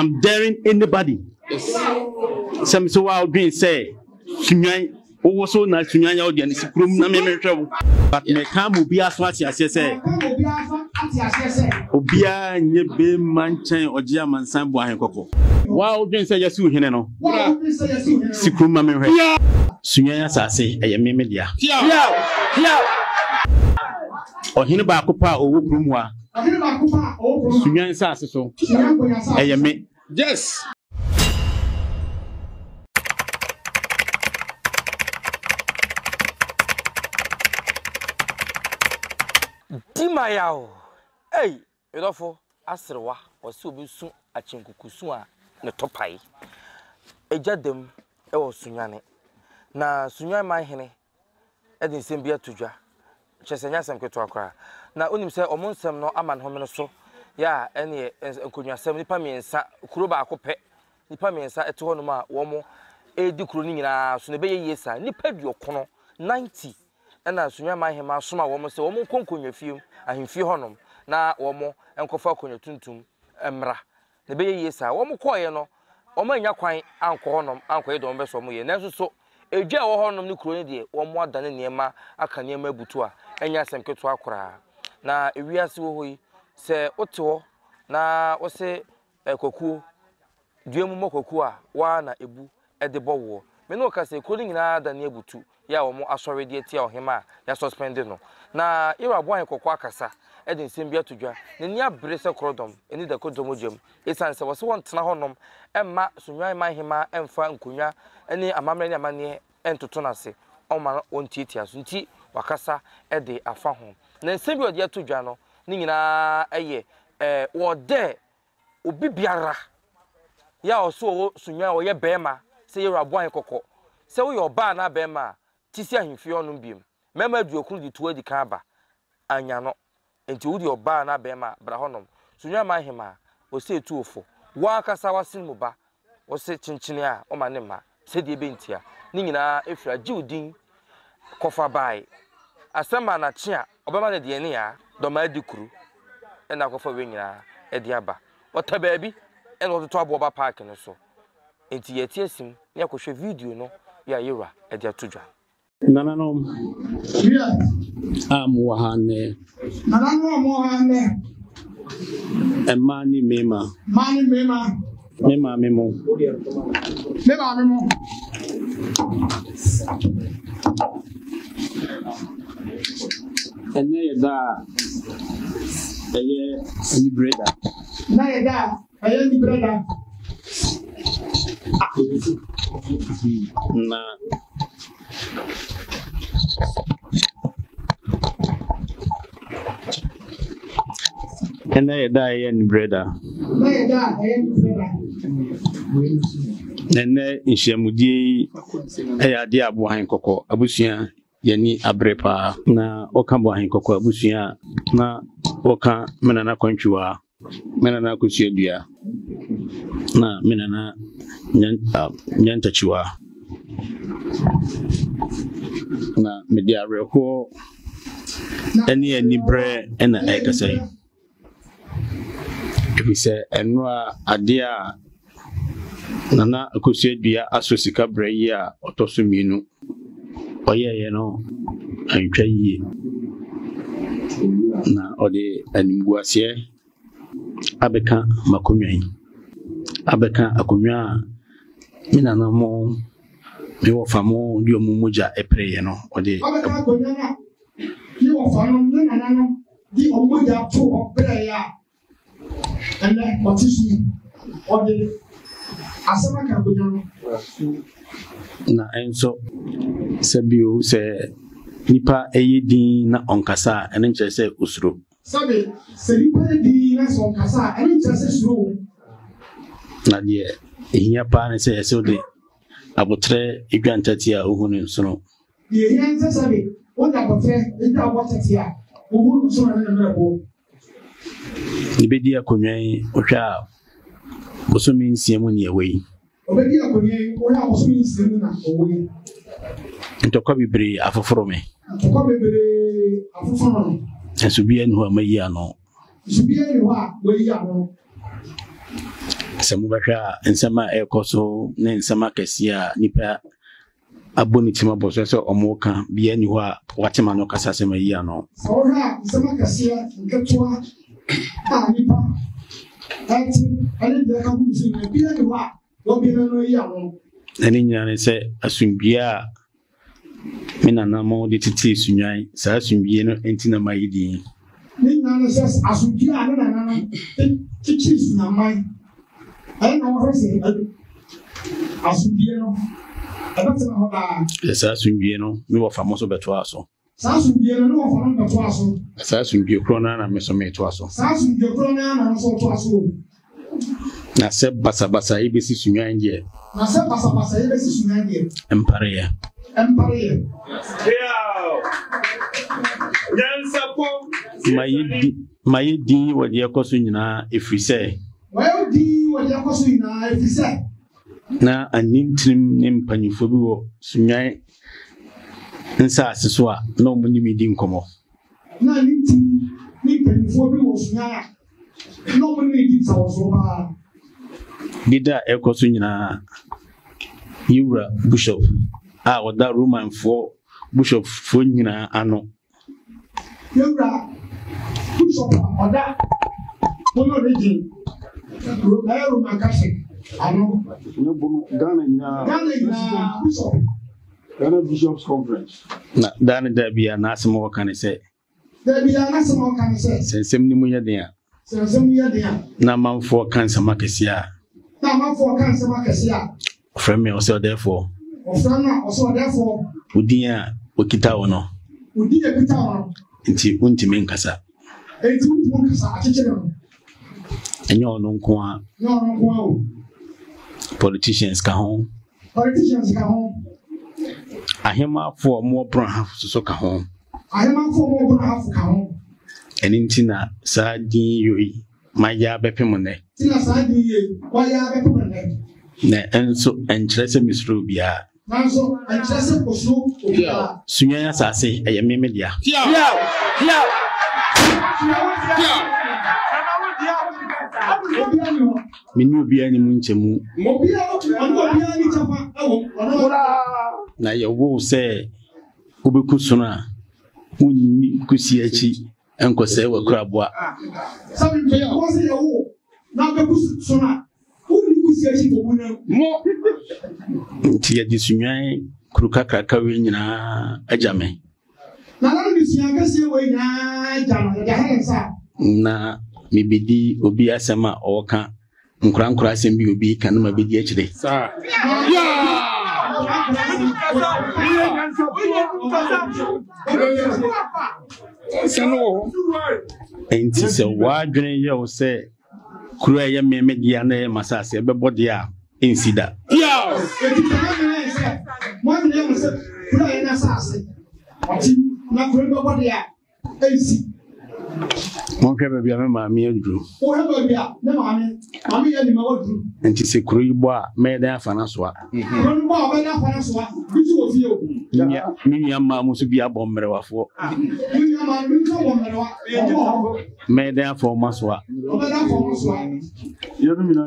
I'm daring anybody. Some so wild being say, also not Sunya audience, but me come be as much as I say. Obia nye be manchen ogia mansan bo ahenkoko. Wild being say yes you hine no. Sikrum ma me hwe. Sunya asase eye me media. Ohine ba akopa owo krum a. Sunya asase so. Eye me. Yes. Dimayao. Hey, edofo asrewa wose obesu achenkukusu a ne topai. Ejadem e wo sunyane. Na sunyan man hene edin sembia tudwa. Chesenya sem keto akra. Na onim se omonsem no aman homene so. Ya ene enkonwasem nipa miensa kuro ba akopɛ. Nipa miensa ete ho no ma wo mo edi kuro ni nyina so ne beye yesa nipa duokono 90. Ena sunyan man hema soma wo mo se wo mo konkonwa fiem ahemfie honom na wo mo enkofa konwa tuntum emra ne beye yesa wo mo koye no wo mo anya kwan anko honom anko edom be so mo ye nanso so edwa wo honom ne kuro ne de wo mo adane niema aka niema butu a enya semketo akora na ewiase wo hoyi se ote ho na wo se kokuo duemu mokokuo a wa na ebu edebo wo me no ka se kuro nyina adane ebutu ya wo mo asori de tia ohema ya suspended no na ira boan kokwa akasa edin sembia tudwa ne ni abre se krodom eni da kodomojam esan se wo se won tena honom emma sunwan man hema emfa nkonwa eni amamre ni amane entoto na se oma won tietia so nti wakasa ede afa ho na nsembia ode tudwa no ni nyina eye wo de obi biara ya oso sunwan wo ye bema se ira boan kokko se wo yo ba na bema tisi ahemfie onum biem mema duokunu di tuwa di kaba anya no enti wudi oba na bema bra honom sunya ma hema wo se etuofo wa kasa wasin mu ba wo se chinchine a o ma ne ma se de bentia ni nyina efra jiudin kofa bai asema na chia obema ne de ne ya do ma dikuru ena kofa we nyina e de aba wota baabi ena wo to abo ba park no so enti yeti asim ne akohwe video no ya yira e de atudwa Nana no. Yeah. Wahane. Nana no Mohane. Mani mema. Mani mema. Mema memo. Mema memo. Ene da. Eye ni brother. Na yeda. Eye ni brother. Na Ene da ye ni brother. Na yeda eye ni brother. Ene inhyemudie eya de abo han kokko abusua yani abrepa na oka bo han kokko abusua na oka menana kwantwiwa menana kusuadua na menana nyantachiwa na media reko eni nibre ena ekasai ebise enwa adia nana akusuadua asosika brayi a otoso mienu oyeye no antwa yie na ode animguasie abeka makonwan abeka akonwa minana mo mi wo famo di omumoja epreye no ode abeka akonwa na ni wo famo minana no di omumoja to opreye a ene otisi ode asema ka akonwa no na enso sabio se nipa eyedin na onkasa ene nche se usuro sabe se nipa eyedin na so onkasa ene nche se usuro na die ehia pa ne se ese ode abotre igwantati a ohunu nsono die ehia nse sabe ode abotre ida abotati a ohunu nsono na mrebo ibedi akonwan ohwa bosomi nsiemu ne ewe obedi akonwan ohwa bosomi nsiemu na owe ntokwa bibre afoforo me ntokwa bibre afoforo me esubia ni ho amayi ano subia ni ho a wayi ano Samubasha and Sama Ekoso, Nen Sama Cassia, Nipa Abonitima Bosso or Moka, be anywhere, Watemano Casasema Yano. So, Sama Cassia, Gatua, Nipa, and the company, be anywhere, what be no young. And in Yan say, Asumbia Minanamo, the Titi Sunai, Sasumbiano, Entina Maidi. Nina says, Asumbia, and teaches in mind. I know say, Asumbia, I don't know how. Yes, Asumbiano, no famoso betuaso. Sasumbiano, no one betuaso. Sasumbio Crona and Mesometoaso. Sasumbio Crona and so to Na se basa ibesi sunya nje. Na se basa ibesi sunya nje. Empire. Mayedi wadi yakoso nyina efrise. Wayodi wadi yakoso nyina efrise. Na anintrim ne mpanyifo bi wo sunya nsa aseso a na omuni medi nkomo. Na anintrim ne mpanyifo bi wo sunya na omuni medi sawoso ba. Dida ekoso nyina Yura Bishop oda Roman for Bishop for nyina ano. Yura Bishop oda Bono region Roman Catholic ano Ghana Bishop Ghana Bishops Conference. Na Dana Dabia Nasimo can say. Dabia Nasimo can say. Sensem ni muya dia. Sensem ya dia. Na man for cancer makesia. Na man for cancer makesia. Friend me also therefore. Ofrana also therefore. Udia okita ono. Udia kita ono. Nti untimi nkasa. Enti untimi nkasa akekere no. Enyo ono nko a. No ono nko a o. Politicians ka ho. Ahema for more brown half so ka ho. Ahema for more brown half ka ho. Eninti na sa din yoi maya bepem ne. Tina sa din ye waya bepem ne. Na enso enkyerese misro bia. Nanso enkyerese posro obia. Sunya asase ayeme media. Minu bia ni munchemu. Obia ni chapa awo. Na yewo se obekusuna unni kusiachi enkose wakrabwa. Sabi pe ko se yewo na bekusuna unni kusiachi bobuna mo. Ntia disunyan kruka kraka we nyina ajame. Na na disunyan kase we nyina ajame da hensa. Na mibidi obi asema oka nkura asem bi obi kan ma bedi akire. Sir. Enti se wadwene ye wo se kura ye memedia na masase e bebo de a ensida. Mo ne mo se kura ye na sase. Oti na kura bebo de a ensi. Mon kebe bia me maami aduru. O he ba bia na maami ya ni ma waduru. Enti se kuro yibo a me dan afana so a. Kuro no ba ba na afana so a. Bitu ofie o. Mimi amma musu bia bombre wafo. Mimi amma mi ko bombre wa. Me dan afo maso a. O ba dan afo maso a.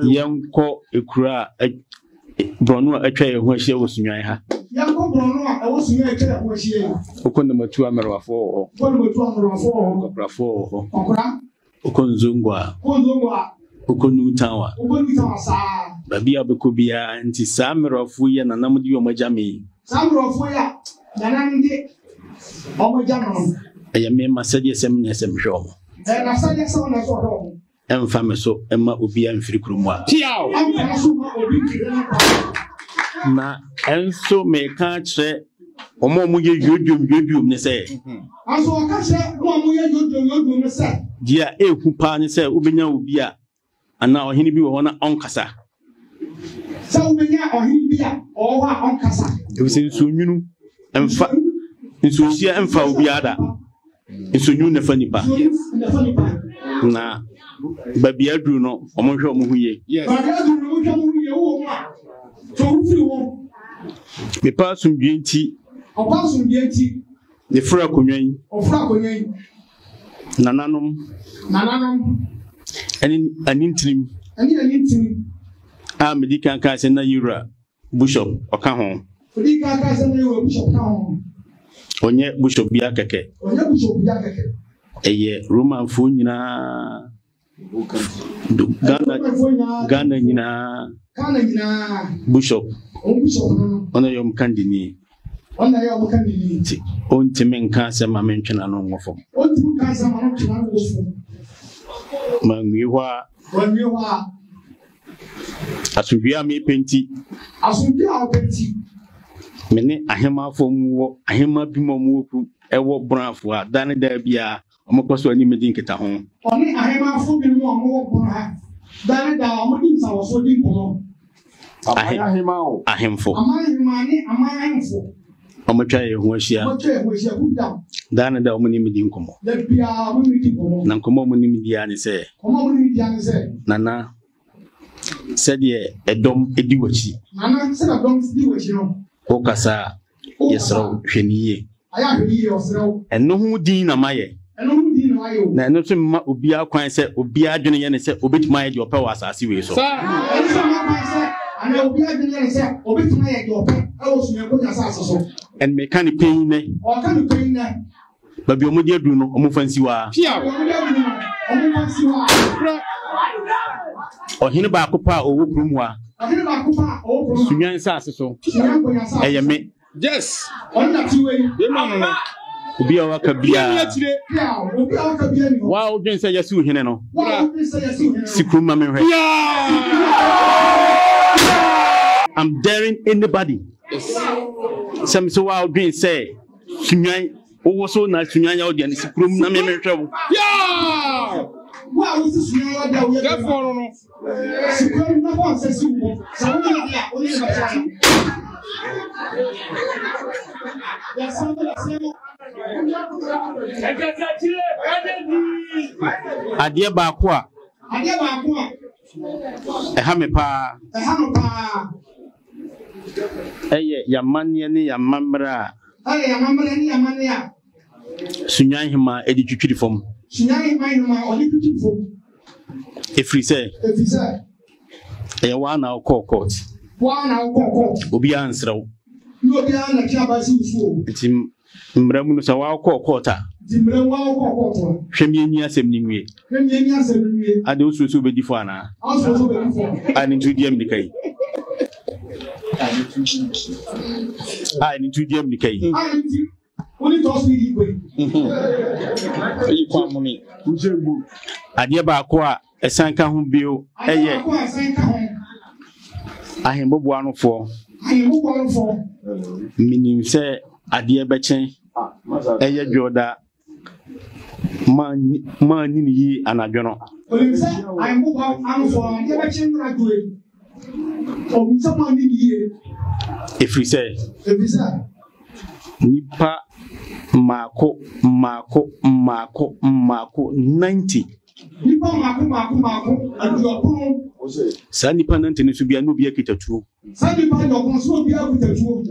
Yenko ekura bronu atwa ye ho ahia wosunwan ha. Yenko bronu a wosunwan atwa ho ahia. Okonde matu amerwafo ho. Okonde matu amerwafo ho. Koprafo ho. Okra. Okonzongwa. Okonutawa. Okonutawa sa. Babi abekobia nti samerwafo ye nanamdi omajame. Samerwafo ya nanamdi omajame. Ayame masadi sem ne sem hwo. Na sadi sem na so ho. Emfa meso emma obi amfiri kurumwa. Tiao. Emfa so ma obi kirena. Na enso me ka kire omo ye yodum ne se. Aso ka kire omo ye yodum ne se. Dia ehu pa ne se obenya obi a ana ohini bi wo na onkasa. Sa obenya ohini bi a o wa onkasa. Ebi so nwunu emfa nso sia emfa obi ada. Nso nwunu ne fa nipa. Na babi aduru no omonhwe omohuye. Yes. Babi aduru no omonhwe omohuye wo mo a. So ufiri wo. Me pa sumbienti. Opa sumbienti. Ne fura konwan. Ofura konwan. Nananom. Ani anintrim. medical case na Yura Bishop Okaho. Medical case na Yura Bishop Okaho. Onye Bishop bia keke. Onye Bishop bia keke. Eye Roman fo nyina Ghana nyina Bishop ona yom kandini ontime nka se ma mentwena no ngofo manwiwa asubia mi penti mene ahema fo mu ahema bi mo mu oku ewo branfo a dane da bia omokoso ani medin kita ho oni ahema fo bi mo mo bra dane da omodin sa wo so din ko ahema o ahemfo amahemfo omotwa ye ho ahia dane da omoni medin komo da bia omoni medin komo na komo omoni media ne se nana sɛdeɛ ɛdɔm edi wachi nana sɛ ɛdɔm edi wachi no o kasa yesro hweniye aya hweniye osro ɛno ho din na maye na ɛno so ma obia kwan sɛ obia adwene yɛ ne sɛ obetuma yɛ de ɔpɛ wɔ asase wei so ana obia adwene yɛ ne sɛ obetuma yɛ de ɔpɛ ɛwɔ sumɛ ko asase so and mechanic pain ne o ka no pain ne ba bi omodi adu no omo fansi wa ohine ba akopa owo krum wa sunyan sase so eye me yes onna tiwe ye no obi a waka bia wa o dwen se yesi ohine no sikrum ma me hwe I'm daring anybody some so wa o dwen se sunyan owo so na sunyan ya o de sikrum na me hwe Wow, this is your idea. We are for no. Sikuru na kwa sesi wo. Sawo na dia, oni na cha. Ya sawo la semo. Adie ba ko a. Eha me pa. Eye ya manne ne ya mamra. Eye ya mamra ne ya manne ya. Sunyan hima edi twitwiri fom. If we say, a 1 hour court, Obi answer. No, be an acabasu. It's him, Mbramus, our quarter. Shemian assembly. I do so be defana. I need to DM decay. I need to DM decay. Only toss me equally. Adia ba kwa esanka ho bio eye ahembo boano fo minim se adia bechen eye joda man ni yi anadwono onim se ahembo boano fo adia bechen radue o so man ni yi if say nipa mako 90 nipa mako adupon sa nipa 90 ne so bia no bia kitatuo sa nipa dokon so bia kitatuo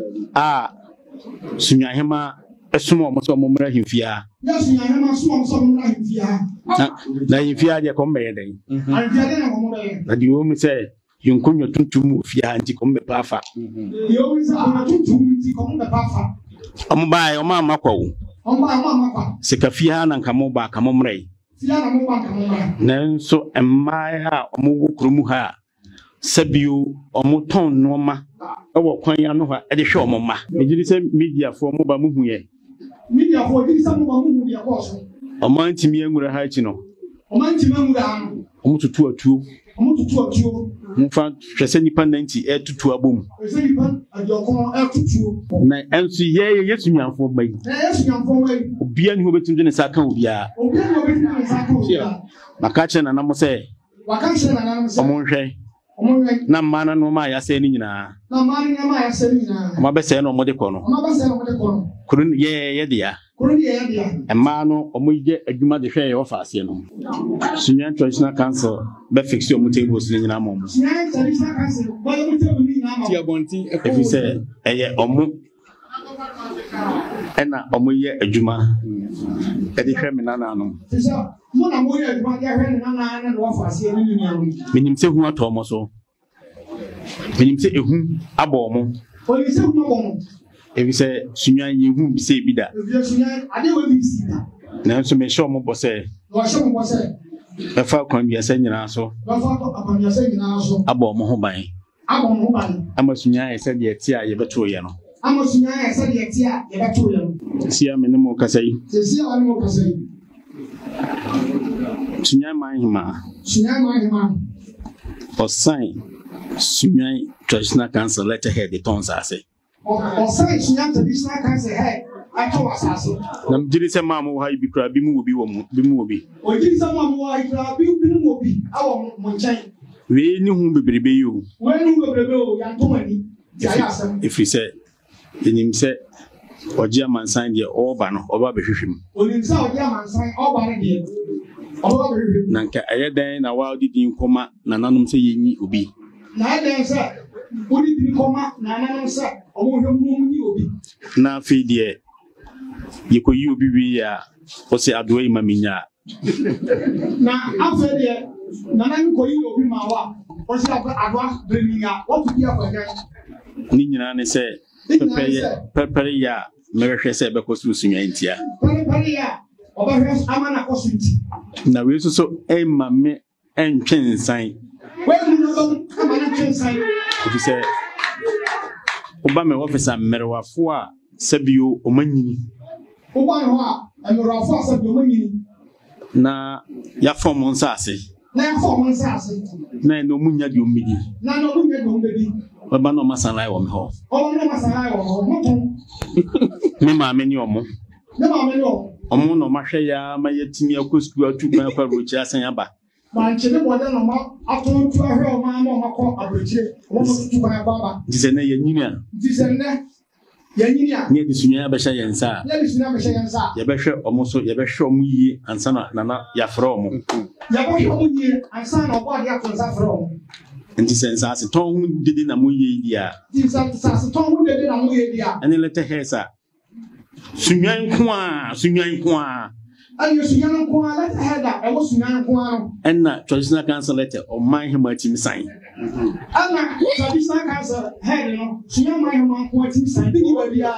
sunyahema esumo mo so mo mra himfia ya sunyahema so mo mra himfia na himfia de ko mbeye den himfia de na ko mbeye na di o mi se yonkonyo tuntum fia anti ko mbe pafa yo mi se ko tuntum anti ko mbe pafa Omubai omama kwa u. Sikafia na nkamoba kamomrei. Nanso emaya omugu krumu ha. Sabiu omuton noma. Ewo kwan ya no ha ede hwe omoma. Mejiri se media fo omuba muhu ye. Media fo ejiri se omuba muhu ye ko so. Omantimi enwura ha chi no. Omantimi enwura ha no. Omututu atuo. Mfa hwese nipa 90 etutu abom nipa adokon etutu na enso ye yesunyanfo bai obia ni hobetum de ne saka obia makache na namo se omonhwe na mana no ma ya se ni nyina ma be se no mode kono kurun ye dia Emma no omoye adwuma de hwe ye ofa ase no Sunyan Traditional Council be fix your tables ni nyina mom Sunyan Traditional Council bo yo table ni nyina mom ti abonti if you say eye omo ena omoye adwuma e de hwe me nana no tisa mo na moye adwuma de hwe nana na ofa ase ni nyina mom minim se hu ato mo so Menim sɛ ehu abɔ mo. Oni sɛ kuma bɔ mo. Ebi sɛ sunyan yehu bi sɛ bi da. Ebi sunyan ade we bi si da. Nanso me show mo bɔ sɛ. Wa show mo bɔ sɛ. Ɛfa kwan bi asɛ nyina so. Ɛfa kwan bi asɛ nyina so. Abɔ mo ho ban. Abɔ mo ho ban. Ama sunyan sɛ deɛ tie a yɛbɛto yɛ no. Ama sunyan sɛ deɛ tie a yɛbɛto yɛ no. Sia me ne mo kasa yi. Sia me ne mo kasa yi. Sunyan man hima. Sunyan man hima. Osan sunyan traditional council letterhead the tons ase. Osan sunyan traditional council head ato asase. Nam jiri se mamu ha ibi kra bi mu obi wo mu bi mu obi. O jiri se mamu ha kra bi mu obi awo mo nchen. We ni hu bebrebe yi o. We ni hu bebrebe o ya to mani. Ya ya asem. Ifri se enim se oji amansan de oba no oba behwehwem. Onim se oji amansan oba ne de. Oba behwehwem. Nanka ayeden na wa didi nkoma na nanum se yenyi obi. Na ayeden se odi didi nkoma na nanum se omo hwemu ni obi. Na fi de yekoyi obi wi ya o se adoyi maminya. Na afa de na nan koyi obi ma wa o se adwa breminya what to be afanya. Ni nyina ne se pepere ya mehwehwe se be kosu sunyan ntia. Pepere ya obahwe amana kosu nti. Na we so e ma me entwensan. We mu no amana entwensan. If you say Obama officer merwafo a sabio omanyini. Oba no a merwafo a sabio omanyini. Na ya form on sase. Na ya form on sase. Na no munya di omidi. Na no munya di omidi. Oba no masanai wo me ho. Oba no masanai wo ho. Moton. Me ma me ni omo. Me ma me ni omo. Omo no mahwe ya ma yetimi akosku atu kan kwa rochi asan aba. Ma nchebe boda no ma aton tu ahwe o ma ma makọ abrochire. Omo tutu kan baba. Dise na yanyini a. Dise na yanyini a. Ne disunya abehya yensa. Ne disunya abehya yensa. Ye behwe omo so ye behwe omo yie ansa na ya fro omo. Ya behwe omo yie ansa na obo ade atonsa fro omo. Nti sense ase ton hu dede na mo ye dia. Nti sense ase ton hu dede na mo ye dia. Ene lete hesa. Sunyan kwa. Ayo sunyan kwa lete heda e wo sunyan kwa no. Enna traditional council letter o man hima tim sign. Ana traditional council head no sunyan man hima kwa tim sign bi ni ba bia.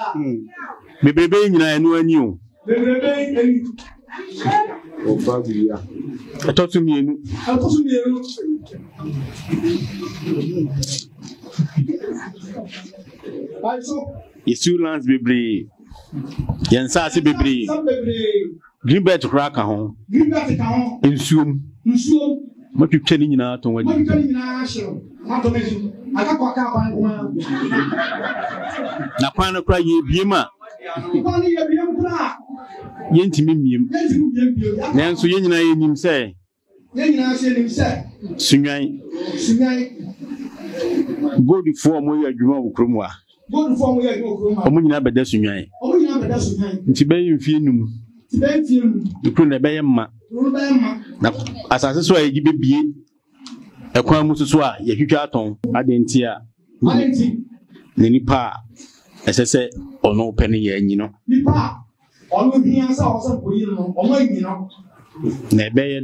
Bebrebe nyina enu ani o. Bebrebe eni. O ba bia. Atotu mienu. Yesu lands bebre. Yensa ase bebre. Greenbelt kra ka ho. Greenbelt ka ho. Ensuom. Mo twetwe ni nyina to wadi. Mo twetwe ni nyina hye. Ma to meji. Aka kwa ka kwan kuma. Na kwan no kra ye biema. Kwan ye biem kra. Yentimi miem. Nanso ye nyina ye nim se. Ye nyina se nim se. Sunyan. Bodi fo mo ye adwuma wo krom wa. Bodi fo mo ye adwuma wo krom wa. Omo nyina beda sunyan. Nti be yimfie num. Ikru na beye mma. Na asase so ayi bebie. Ekwan mu so a ye hwehwa aton. Adenti a. Ne nipa esese ono pene ye anyi no. Nipa ono hia sa o se koyi no, ono anyi no. Na ebeye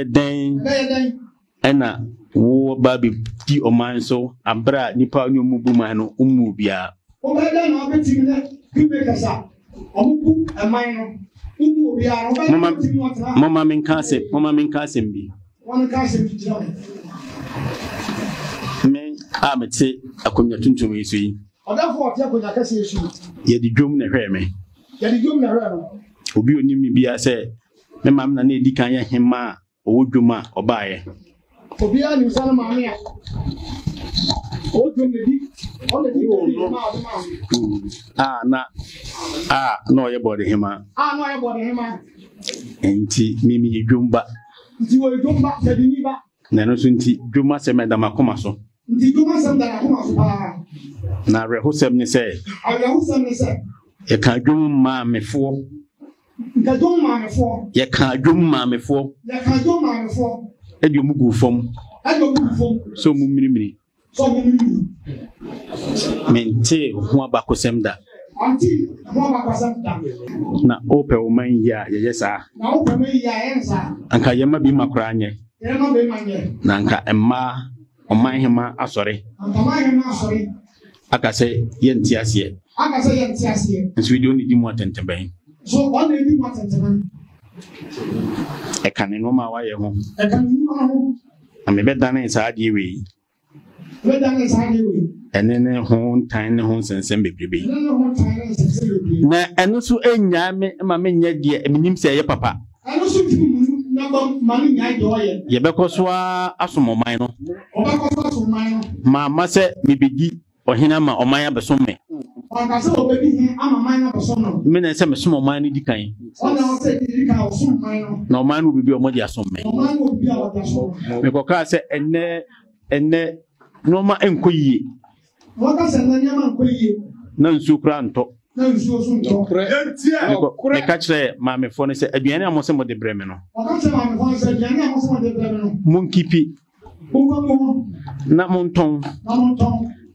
den. Ena wo ba bi di oman so abra nipa ni omubu man no umu bia. O be den na obetimi ne kibe kasa. Omubu eman no umu bia no be mama men kase bi. Won kase bi jira. Men amete akonya tuntum yesu yi. Odafo ote akonya kase yesu. Ye di dwom na hwe me. No. Obi onimi bia se me mam na edi kan ye hema owo dwoma obaaye. Obi ani sana maame a. O dwom di. O le di ma no ye body hema. No ye body hema. Enti mimi ye dwomba. Nti wo dwomba de ni ba. Na no so nti dwoma se me da makoma so. Nti dwoma se da makoma so pa. Na rehosem ni se. Ye kan dwom maamefo. Nka dwom maamefo. Ye kan dwom maamefo. Edi omugu fom. So mumiri. Mente ho abakosem da. Na ope o man ya ye yesa. Na ope man ya yensa. Anka yema bi makra anye. Na anka emma ɔman hema asɔre aka sɛ yɛnti aseɛ nso video ne di mu atɛntɛbɛn so one day you want to ɛka ne nneɛma a wayɛ ho na mebɛdane saa adeɛ wei ɛne ne ho ntan ne ho nsɛnsɛm bebrebe na ɛno so ɛnyaa me ma menyɛ deɛ menim sɛ ɛyɛ papa yɛbɛkɔ so asom ɔman no maama sɛ mebɛdi ɔhene ama ɔman abɛsom me mena sɛ mesom ɔman no di kan na ɔman no bibi ɔmɔde asom me mekɔkaa sɛ ɛnɛ nneɛma nkɔ yie na nsuo kora ntɔ meka kyerɛ maamefoɔ no sɛ aduane a mo sɛ mode brɛ me no monkipi na montɔn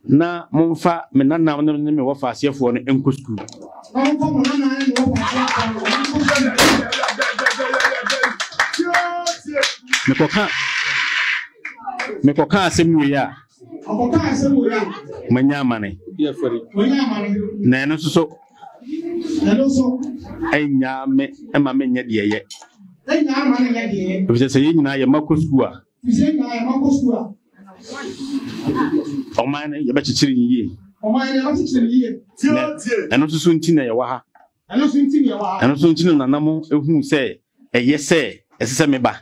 na momfa me nanam no ne me wɔfa aseɛfoɔ no nkɔ skul mekɔka asɛm wei a manya amane na ɛno nso so ɛnyaa me ɛma menyɛ deɛ yɛ ɛfisɛ sɛ yɛn nyinaa yɛma kɔ skul a ɔman no yɛbɛkyekyere ne yie ɛno nso so nti na yɛwɔ ha ɛno nso nti na nanam ɛhuu sɛ ɛyɛ sɛ ɛsɛ sɛ meba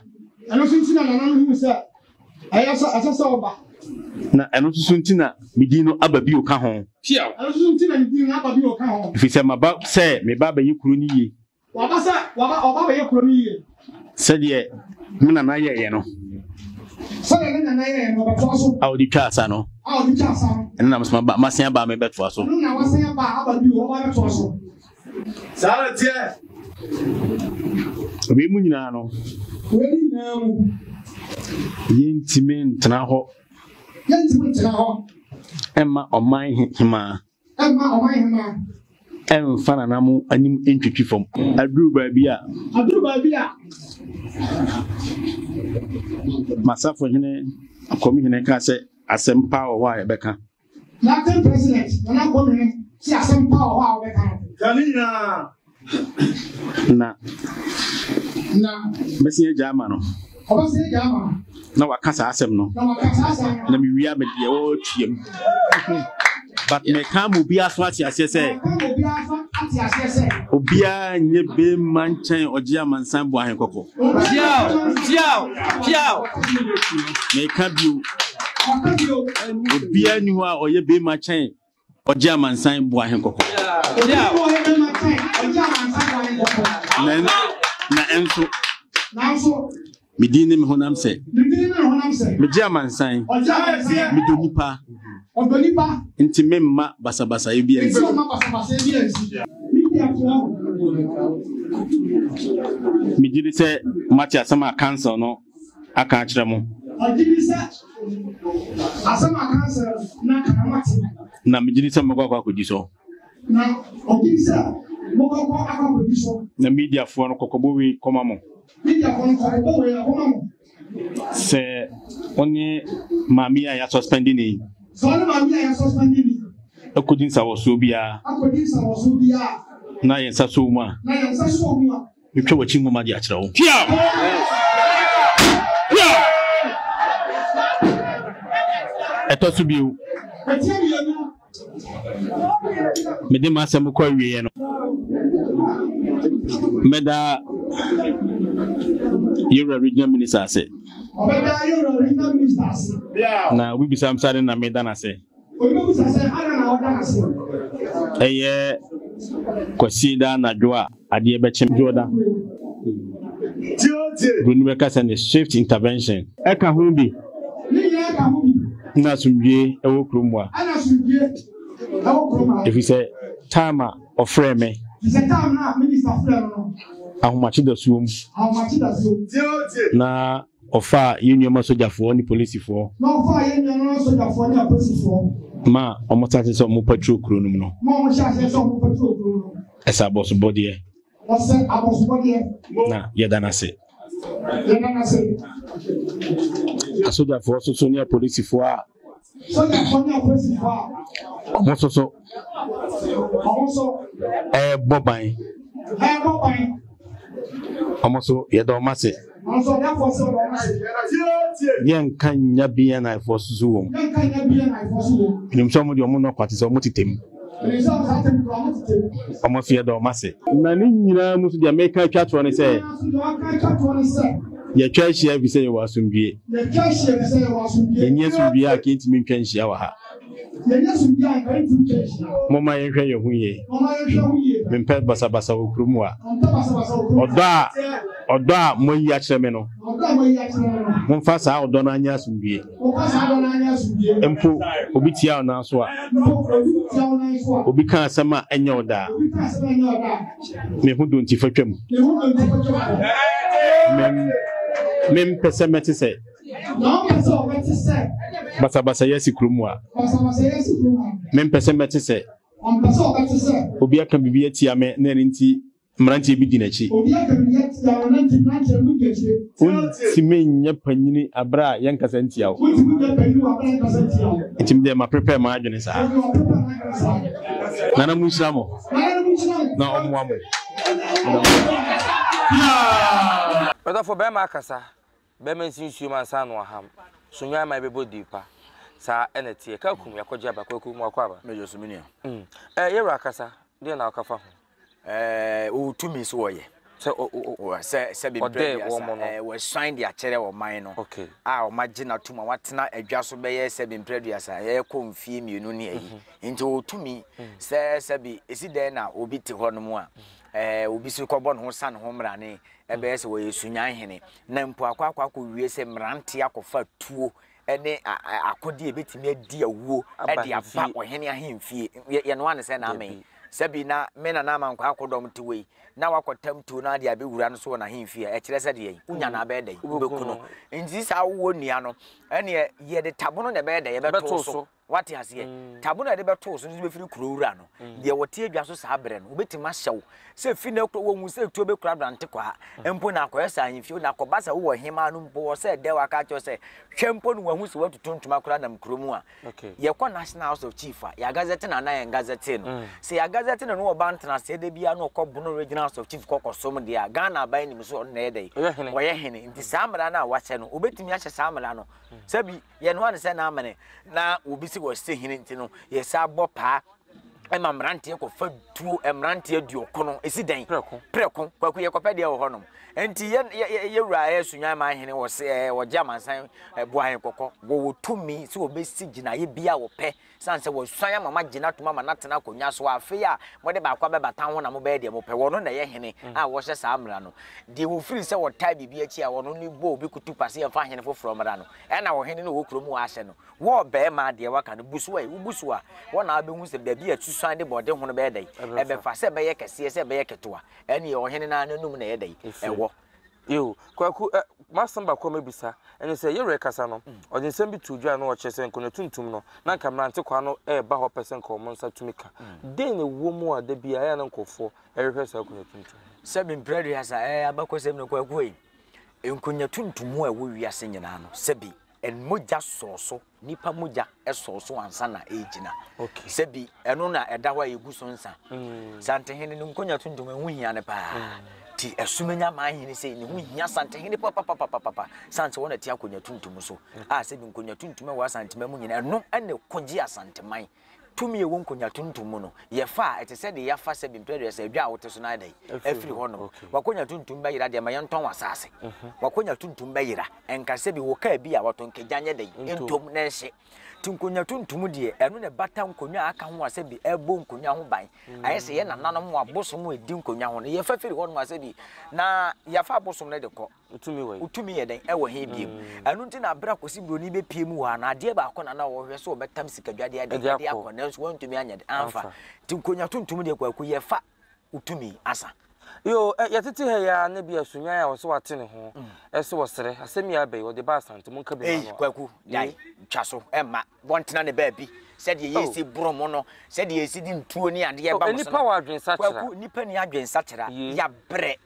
na ɛno nso so nti na medin no aba bi oka ho ɛfiri sɛ maba sɛ meba bɛyɛ kuro no yie sɛdeɛ me nana yɛyɛ no a wode twa asa no ɛne na masen aba mebɛtoa so wei mu nyinaa no yɛntimi ntena hɔ ɛma ɔman hemaa ɛmfa nanam anim ntwitwi fam aduru baabi a masafo hene akɔmihene ka sɛ asɛm pa wɔ hɔ a yɛbɛka na mɛsi agya ama no na waka saa asɛm no na mewia me deɛ wɔtwam but meka ma obiara so ate aseɛ sɛ obiara nyɛ bɛma nkyɛn ɔgye amansan bo ahenkɔkɔ meka bio obiara ni hɔ a ɔyɛ bɛma kyɛn ɔgye amansan bo ahenkɔkɔ na ɛnso medin ne me honam sɛ megye amansan medɔ nipa nti memma basabasa bi ansi megye sɛ mate asɛm a council no aka akyerɛ mo na megye sɛ mɛkɔ akɔdi so na mediafoɔ no kɔkɔbɔ wei kɔma mo sɛ ɔne maame a yɛasuspende ne akɔdi nsawɔsoɔ biara na yɛnsa so mu a metwa wakyi nwoma de akyerɛ wo ɛtɔ so bio mede m'asɛm kɔ awieɛ no mɛda yɛwura regional minister ase na wobibisa m sade na meda no ase ɛyɛ kwasi da anadwo a adeɛ bɛkyem dwoda broni bɛka sɛ ne swift intervention ɛka ho bi na asomdwie ɛwɔ kurom a ɛfiri sɛ time a ɔfrɛ me ahomakye da suom na ɔfa yɛnnuama sogyafoɔ ne polisifoɔ ma ɔmɔsase sɛ ɔmo patro kuro no mu no ɛsɛ abɔsobɔdeɛ na yɛda no ase Asoja for Sonia police for also Bobine. Almost Yadomasi. Young can be an eye for Zoom. Some of your mono parties or multitim. Almost Yadomasi. Nani, most the American chat when I say, your church here, we say you was soon be. And yes, we are going to make shower. Mama, you hear your way. Mimpel Basabasa Ukrumwa. Oda, Moya Semeno. Monfasa, Donanya Sumbi. Empu, Obitia Naswa. Obika Sama and Yoda. Me who don't if Mem Pessamati say. Basabasa Yesi Krumwa. Mem Pessamati say. Obia can be a tiame, Nenty, Mranti Bidinachi. Simin Yapanini Abra, Yankasentia. Intim them, I prepare my agents. Nana Musamo. No, one. But for Bema Cassa, Bemen seems human son or ham. Sunya my baby deeper. Sa eneti kakum yakoja bakoku mwakwaba mejo suminia yera kasa de na akafa o tumi so oye se bi we sign the akere o man no okay o magina tuma watena adwa so be ye se bi mpreduasa ye konfie mienu ne ayi nti o tumi se bi esi de na obi te ho no mu a obi si ko bo no san ho mrane ebe se we sunyan hene na mpo akwa wie se mrante akofa tuo ene akodi ebetimi adi awuo ade aba ohene ahemfie ye no ane se na amen sebi na me na ma nkwa akodom tiwei na wakotam tu na ade abewura no so na ahemfie e kire se de yen unya na be de ubekuno nti sa wo nia no ene ye de tabono de be de ye beto so wati hase tabono de beto so be firi kurowura no de wote adwa so sa abre no obetima hyew se fi na wo hu se tuo be kura brante kwa empo na akoyesa ahemfie na akobasa wo hema no mpo wo se de waka cho se hwempo no wahu se watutuntuma kura na mkromu a ye kwa National House of Chief ya gazette na ya gazette no se ya gazette no wo bantana se de bia no kobono regional House of Chief kokosom de a Ghana ban ni so na ye dey wo ye hene nti samra na wache no obetimi ahye samra no sabi ye no ane se na amane na obi si wo se hene nti no ye sa bopa ema mrante ko fa tuo emrante aduoko no esi den preko kwaku ye kopede wo honom enti ye wura ye sunyan ma hene wo se wo jamansan buahen kokko wo tumi se obesi gina ye bia wo pe sanse wo sunyan mama gina tuma ma natena konya so afi a mode ba kwa be batan ho na mo be de mo pe wo no na ye hene a wo hye sa amra no de wo free se wo tai bibia chi a wo no ni bo obi kutu pase ye fa hene foforo mra no e na wo hene no wo krom wo ahye no wo be ma de waka no busu a busu a wo na be hu se da bia tusan de bode ho no be dai e be fa se be ye kese se be ye ketoa ene wo hene na nanum na ye dai ewo yo kwaku masamba ko mebisa ene se ye rekasa no odin sem bi tudwa no o chese nkono tuntum no na kamrante kwa no ba ho pesen ko mo nsa tumika den ne wo mu a da bia ya na nkofo ehwe sa kono tuntum se bi mpredi hasa abakosem no kwaku yi nkonya tuntum a wo wiase nyina no se bi en moja soso nipa moja esoso ansa na ejina okay sebi eno na eda hwa yegu so nsa sante hene no nkonya tuntum ehu hia ne pa ti esumenya ma hene sei ne hu hia sante hene papa sante wona ti akonya tuntum so sebi nkonya tuntum wa sante mamu nyina eno ene koji asante man tumi ewo nkonya tuntum no ye fa ete se de ya fa sebi mpere se adwa wote so na dai afiri ho no wakonya tuntum ba yira de ma yenton wasase wakonya tuntum ba yira enka sebi wo ka bi a waton kejanye dai entom na hye tunkonya tuntum de eno ne bata nkonya aka ho asebi ebo nkonya ho ban ayese ye nananom mo abosom edi nkonya ho no ye fa firi ho no asebi na ya fa abosom ne de ko utumi ye den ewo he biem eno nti na bra kosi broni be pie mu ha na ade ba akona na wo hwe so betam sikadwade ade akona so wontumi anya de anfa tunkonya tuntum de kwaku ye fa utumi asa Yo, yatete ha ya na bia sunya ya wo so wate ne ho. Ese wo sere, asemi ya bai wo de ba asante mun ka bi no. Kwaku, dai, twaso, emma, bontena ne ba bi. Said ye si bromo no, said ye si di ntuo ni ade ba mo so. Nipa wa adwen sachera. Kwaku, nipa ni adwen sachera. Ya bre.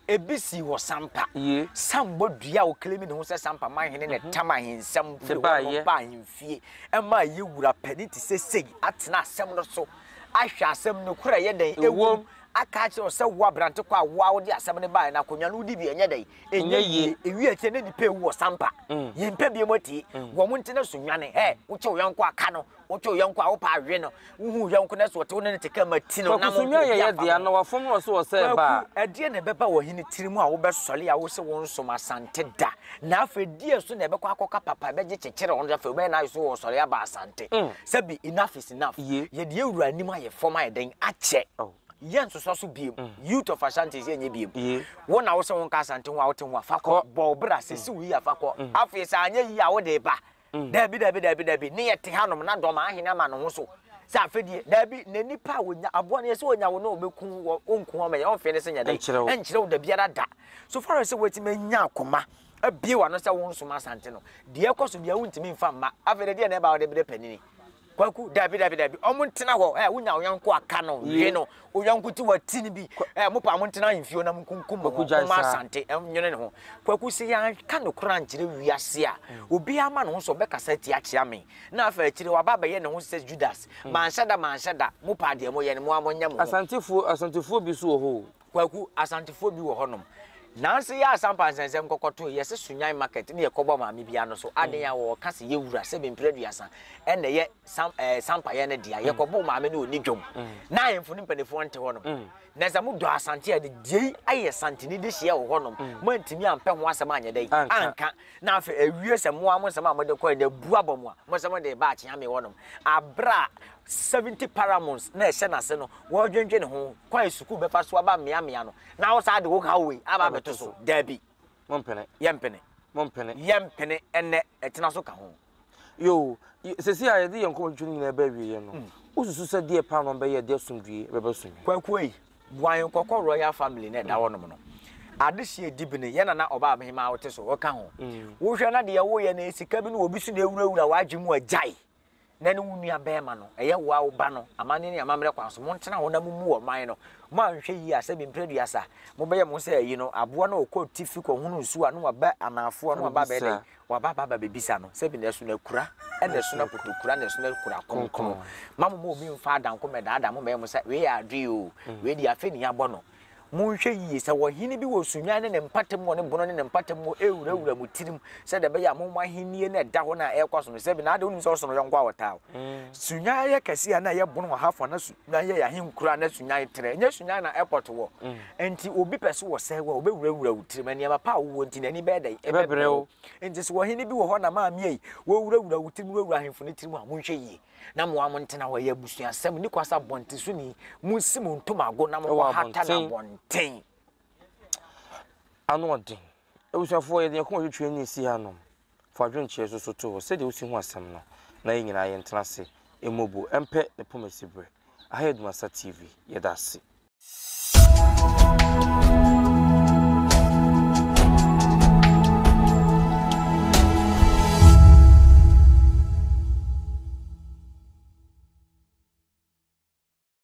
Ebisi wo sampa. Sambo dua wo klemi ne ho se sampa man hene ne tama hensam firi wo ba hemfie. Emma ye wura pani ti sesei atena asem no so. Ahwa asem no kura ye den ewom. Aka che o se wo abrante kwa wo awde asem ne ba na konwa no udi bi enye dai enye yi ewi ache ne nipa ewu sampa ye mpa bi moti wo mo ntene so nwane he wo che wo yanko aka no wo che wo yanko a wo pa awe no wo yanko na so te wo ne teka mati no na mo nwa ye dia na wa fom no so wo se ba ade ne beba wo hini tirimu a wo be sole a wo se wo nso masante da na afa die so na ebekwa akoka papa be je chekere wo afa be na so wo sole aba asante sabi enough is enough ye de ewura anim aye fom aye den ache yen so biem youth of Ashanti is yenye biem wona wo se won ka Asante ho a wo te ho afakọ bo bra sesi wi afakọ afisa anya yi a wo de ba dabi ne ye te hanom na dom ahene ama no ho so sa afedie dabi na nipa wonya abo na yesi wonya wo na obekun wo onku ho ma ye on fe ne se nya dai enkyere wo da biara da so far as we ti manya akoma abie wa no se won so ma Asante no de ekoso bia wuntimi mfa ma afede de na ba wo de bede panini Kwaku dabi omuntena ho wonya oyanko aka no hwe no oyanko ti watini bi mopa omuntena hemfio na mkunkum ma Asante nyone ne ho kwaku se ya ka no kora nkyere wiase a obi ama no so bekasa ti akye me na afa akire wa baba ye ne ho se Judas manshada mopa de mo ye ne mo amonya mo Asantefo bi so ho kwaku Asantefo bi wo honom Nansi ya sampa nsensem kokoto yesi sunyan market ne yekobo maame bia no so ade ya wo kase ye wura se bempreduasa ene ye sampa ye ne dia yekobo maame ne oni dwom na yemfo ne mpanefo nte honom na zamu do Asante ya de dei aye Asante ni de hia wo honom mantimi ampe ho asem anye dai anka na afa awie se mo amosem amode ko de buabo mo amosem de ba akye ame honom abra 70 paramount na ehye na se no wo dwendwe ne ho kwa suku be fa so aba mea no na wo sa de wo ka we aba beto so dabi mompene yempene enne etena so ka ho yo sesi a ye de yanko dwuni na ba wie no ususu se de pa no be ye de sumdue be ba sumdue kwakuei buan kokko royal family na da wonom no adehye dibine ye na oba abehima wote so wo ka ho wo hwe na de ye wo ye na esika bi no obi su na ewurawura wagwemu ajai na ne wunua bema no eye wa wo ba no amane ne amamre kwanso mo ntena ho na mumu wo man no ma nhwe yi ase bi mpreduasa mo be ye mo se yi no abo na okoti ko hunu nsu anu aba anafo no aba be de wa baba bebisa no se bi na su na kura ene su na potokura na su na kura konkon mamu mo bi mfa adanko medada mo be mo se we adwe o we di afeni abo no munhwe yi se wo hini bi wo sunwan ne mpatem wo ne bono ne mpatem mo ewurawura mutirim se de be ya mo mahenie na da ho na ekwaso no se bi na de onu so no yonkwa wota sunwan ye kase na ye bono hafo na sunwan ye ya hinkura na sunwan tere nya sunwan na airport wo enti obi pese wo se wo obewurawura mutirim ani ma pa wo enti nani be dai ebere wo enti se wo hini bi wo ho na ma amie wo wurawura mutirim wo wura hemfo ne tirim a munhwe yi na mo amontena wo ye busu asem ni kwasa bonte su ni munsim ntomago na mo hata na bonten anu odin ewusafo ye de ko twetwe ni si hanom fa dwenche so to se de usi ho asem no na ye nyina ye ntena se emobu empe ne pomasibre ahead masa TV ye da se